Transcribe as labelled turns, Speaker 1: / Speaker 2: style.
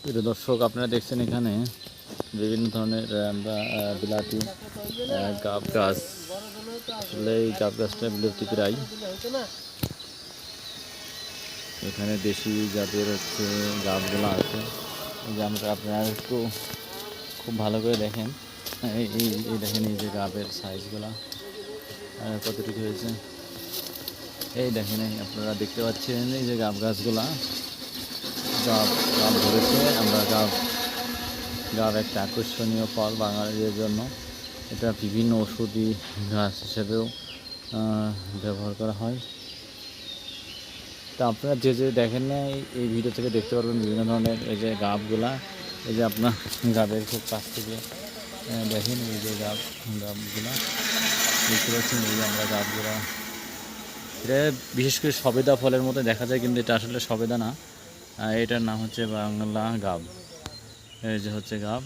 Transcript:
Speaker 1: প্রিয় দর্শক, আপনারা দেখছেন এখানে বিভিন্ন ধরনের আমরা বিলাতি গাব গাছ। আসলে এই গাব গাছটা বিলুপ্তি প্রায়। এখানে দেশি জাতের হচ্ছে গাবগুলো আছে। এই যে আমরা আপনারা একটু খুব ভালো করে দেখেন, এই এই দেখেন এই যে গাবের সাইজগুলা কতটুকু হয়েছে। এই দেখেন আপনারা দেখতে পাচ্ছেন এই যে গাব গাছগুলা গাব গাব ধরেছে। আমরা গাব একটা আকর্ষণীয় ফল বাঙালিদের জন্য। এটা বিভিন্ন ওষুধি গাছ হিসেবেও ব্যবহার করা হয়। তা আপনারা যে দেখেন না এই ভিডিও থেকে দেখতে পারবেন বিভিন্ন ধরনের এই যে গাবগুলা। এই যে আপনার গাবের খুব কাছ থেকে দেখেন এই যে গাবগুলা দেখতে পাচ্ছেন। এই যে আমরা গাবগুলা, এটা বিশেষ করে সবেদা ফলের মতো দেখা যায়, কিন্তু এটা আসলে সবেদা না। এটার নাম হচ্ছে বাংলা গাব। এই যে হচ্ছে গাব।